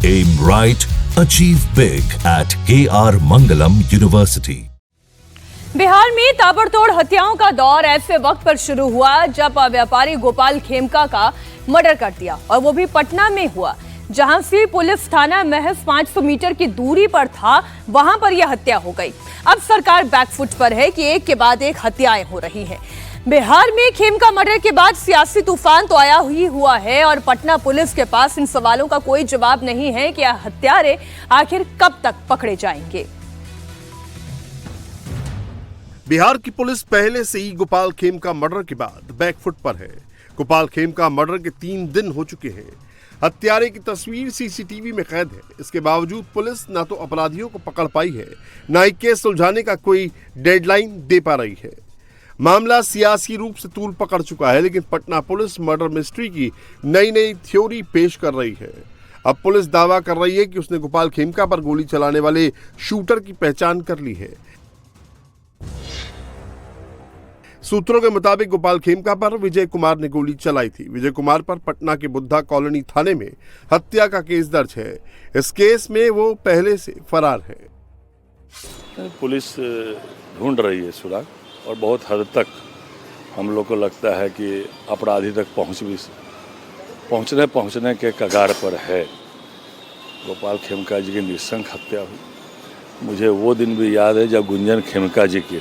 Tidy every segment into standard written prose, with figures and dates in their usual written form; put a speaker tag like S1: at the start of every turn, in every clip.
S1: Aim right, achieve big at KR Mangalam University.
S2: Bihar में ताबड़तोड़ हत्याओं का दौर ऐसे वक्त पर शुरू हुआ जब व्यापारी गोपाल खेमका का मर्डर कर दिया, और वो भी पटना में हुआ, जहां से पुलिस थाना महज 500 मीटर की दूरी पर था। वहां पर यह हत्या हो गई। अब सरकार बैकफुट पर है कि एक के बाद एक हत्याएं हो रही हैं। बिहार में खेमका मर्डर के बाद सियासी तूफान तो आया ही हुआ है, और पटना पुलिस के पास इन सवालों का कोई जवाब नहीं है कि यह हत्यारे आखिर कब तक पकड़े जाएंगे।
S3: बिहार की पुलिस पहले से ही गोपाल खेमका मर्डर के बाद बैकफुट पर है। गोपाल खेमका मर्डर के 3 दिन हो चुके हैं। हत्यारे की तस्वीर सीसीटीवी में कैद है। इसके बावजूद पुलिस ना तो अपराधियों को पकड़ पाई है, ना ही केस सुलझाने का कोई डेडलाइन दे पा रही है। मामला सियासी रूप से तूल पकड़ चुका है, लेकिन पटना पुलिस मर्डर मिस्ट्री की नई नई थ्योरी पेश कर रही है। अब पुलिस दावा कर रही है कि उसने गोपाल खेमका पर गोली चलाने वाले शूटर की पहचान कर ली है। सूत्रों के मुताबिक गोपाल खेमका पर विजय कुमार ने गोली चलाई थी। विजय कुमार पर पटना के बुद्धा कॉलोनी थाने में हत्या का केस दर्ज है। इस केस में वो पहले से फरार है।
S4: पुलिस ढूंढ रही है सुराग, और बहुत हद तक हम लोग को लगता है कि अपराधी तक पहुंचने के कगार पर है। गोपाल खेमका जी की निशंक हत्या हुई। मुझे वो दिन भी याद है जब गुंजन खेमका जी की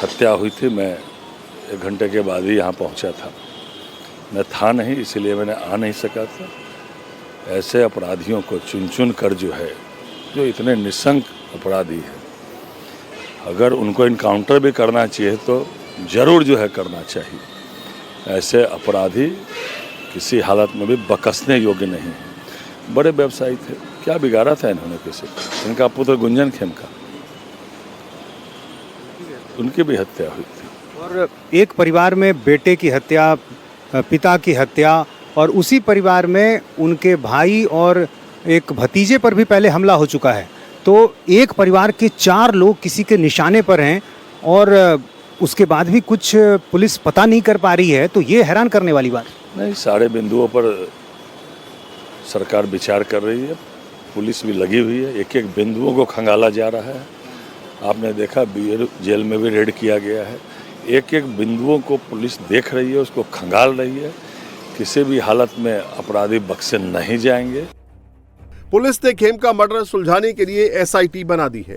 S4: हत्या हुई थी। मैं 1 घंटे के बाद ही यहाँ पहुँचा था। मैं था नहीं, इसलिए मैंने आ नहीं सका था। ऐसे अपराधियों को चुन चुन कर जो इतने निशंक अपराधी हैं, अगर उनको इनकाउंटर भी करना चाहिए तो ज़रूर करना चाहिए। ऐसे अपराधी किसी हालत में भी बकसने योग्य नहीं हैं। बड़े व्यवसायी थे, क्या बिगाड़ा था इन्होंने किसी को? इनका पुत्र गुंजन खेमका, उनकी भी हत्या हुई थी।
S5: और एक परिवार में बेटे की हत्या, पिता की हत्या, और उसी परिवार में उनके भाई और एक भतीजे पर भी पहले हमला हो चुका है। तो एक परिवार के 4 लोग किसी के निशाने पर हैं, और उसके बाद भी कुछ पुलिस पता नहीं कर पा रही है। तो ये हैरान करने वाली बात
S4: नहीं। सारे बिंदुओं पर सरकार विचार कर रही है, पुलिस भी लगी हुई है। एक एक बिंदुओं को खंगाला जा रहा है। आपने देखा बीएड जेल में भी रेड किया गया है। एक एक बिंदुओं को पुलिस देख रही है, उसको खंगाल रही है। किसी भी हालत में अपराधी बख्शे नहीं जाएंगे।
S3: पुलिस ने खेमका मर्डर सुलझाने के लिए एसआईटी बना दी है।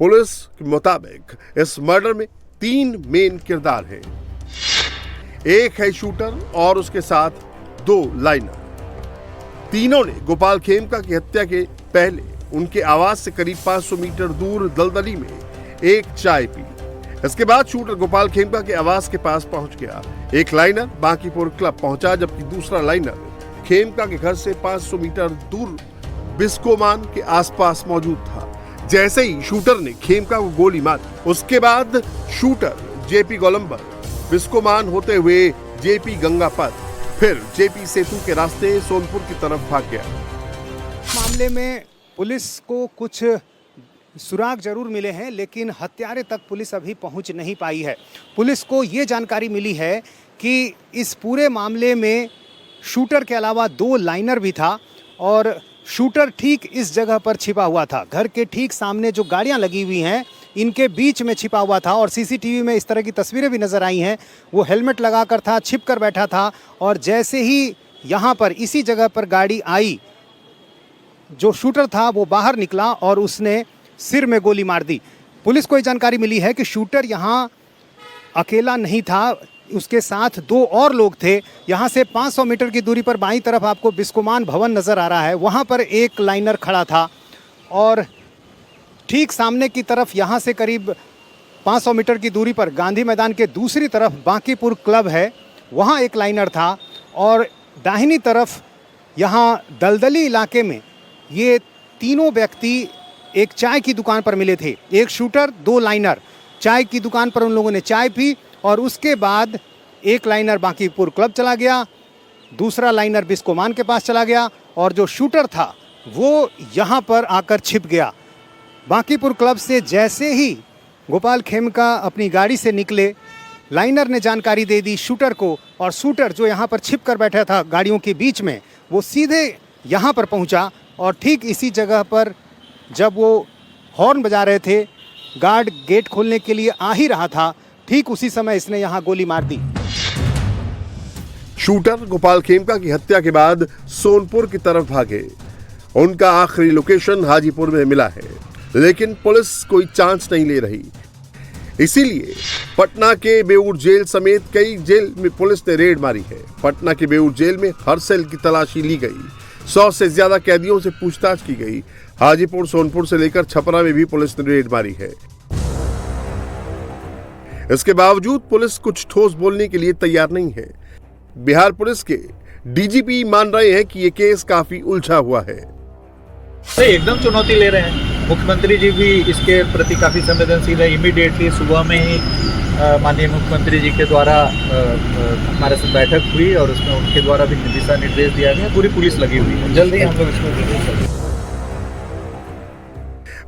S3: पुलिस के मुताबिक इस मर्डर में 3 मेन किरदार हैं। एक है शूटर और उसके साथ 2 लाइनर। तीनों ने गोपाल खेमका की हत्या के पहले उनके आवास से करीब 500 मीटर दूर दलदली में एक चाय पी। इसके बाद शूटर गोपाल खेमका के आवास के पास पहुंच गया। एक लाइनर बांकीपुर क्लब पहुंचा, जबकि दूसरा लाइनर खेमका के घर से 500 मीटर दूर बिस्कोमान के आसपास मौजूद था। जैसे ही शूटर ने खेमका को गोली मारी, उसके बाद शूटर जेपी गोलंबर बिस्कोमान होते हुए जेपी गंगा पथ, फिर जेपी सेतु के रास्ते सोनपुर की तरफ भाग गया।
S5: मामले में पुलिस को कुछ सुराग जरूर मिले हैं, लेकिन हत्यारे तक पुलिस अभी पहुंच नहीं पाई है। पुलिस को ये जानकारी मिली है कि इस पूरे मामले में शूटर के अलावा 2 लाइनर भी था, और शूटर ठीक इस जगह पर छिपा हुआ था। घर के ठीक सामने जो गाड़ियां लगी हुई हैं, इनके बीच में छिपा हुआ था। और सीसीटीवी में इस तरह की तस्वीरें भी नजर आई हैं। वो हेलमेट लगाकर था, छिप कर बैठा था, और जैसे ही यहाँ पर इसी जगह पर गाड़ी आई, जो शूटर था वो बाहर निकला और उसने सिर में गोली मार दी। पुलिस को ये जानकारी मिली है कि शूटर यहाँ अकेला नहीं था, उसके साथ 2 और लोग थे। यहाँ से 500 मीटर की दूरी पर बाईं तरफ आपको बिस्कोमान भवन नज़र आ रहा है, वहाँ पर एक लाइनर खड़ा था। और ठीक सामने की तरफ यहाँ से करीब 500 मीटर की दूरी पर गांधी मैदान के दूसरी तरफ बांकीपुर क्लब है, वहाँ एक लाइनर था। और दाहिनी तरफ यहाँ दलदली इलाके में ये तीनों व्यक्ति एक चाय की दुकान पर मिले थे। एक शूटर, 2 लाइनर। चाय की दुकान पर उन लोगों ने चाय पी, और उसके बाद एक लाइनर बांकीपुर क्लब चला गया, दूसरा लाइनर बिस्कोमान के पास चला गया, और जो शूटर था वो यहाँ पर आकर छिप गया। बांकीपुर क्लब से जैसे ही गोपाल खेमका अपनी गाड़ी से निकले, लाइनर ने जानकारी दे दी शूटर को, और शूटर जो यहाँ पर छिप कर बैठा था गाड़ियों के बीच में, वो सीधे यहाँ पर पहुँचा और ठीक इसी जगह पर जब वो हॉर्न बजा रहे थे, गार्ड गेट खोलने के लिए आ ही रहा था, ठीक उसी समय इसने यहाँ गोली मार दी।
S3: शूटर गोपाल खेमका की हत्या के बाद सोनपुर की तरफ भागे। उनका आखिरी लोकेशन हाजीपुर में मिला है, लेकिन पुलिस कोई चांस नहीं ले रही। इसीलिए पटना के बेऊर जेल समेत कई जेल में पुलिस ने रेड मारी है। पटना के बेऊर जेल में हर सेल की तलाशी ली गई, 100 से ज्यादा कैदियों से पूछताछ की गई। हाजीपुर, सोनपुर से लेकर छपरा में भी पुलिस ने रेड मारी है। इसके बावजूद पुलिस कुछ ठोस बोलने के लिए तैयार नहीं है। बिहार पुलिस के डीजीपी मान रहे हैं कि यह केस काफी उलझा हुआ है।
S6: एकदम चुनौती ले रहे हैं। मुख्यमंत्री जी भी इसके प्रति काफ़ी संवेदनशील है। इमीडिएटली सुबह में ही माननीय मुख्यमंत्री जी के द्वारा हमारे साथ बैठक हुई और उसमें उनके द्वारा भी दिशा निर्देश दिया गया। पूरी पुलिस लगी हुई है, जल्द ही हम लोग इसमें।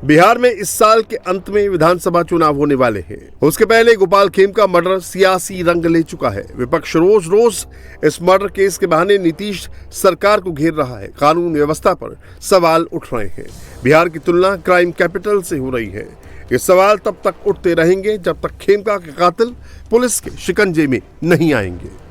S3: बिहार में इस साल के अंत में विधानसभा चुनाव होने वाले हैं। उसके पहले गोपाल खेमका मर्डर सियासी रंग ले चुका है। विपक्ष रोज रोज इस मर्डर केस के बहाने नीतीश सरकार को घेर रहा है। कानून व्यवस्था पर सवाल उठ रहे हैं। बिहार की तुलना क्राइम कैपिटल से हो रही है। ये सवाल तब तक उठते रहेंगे जब तक खेमका के कातिल पुलिस के शिकंजे में नहीं आएंगे।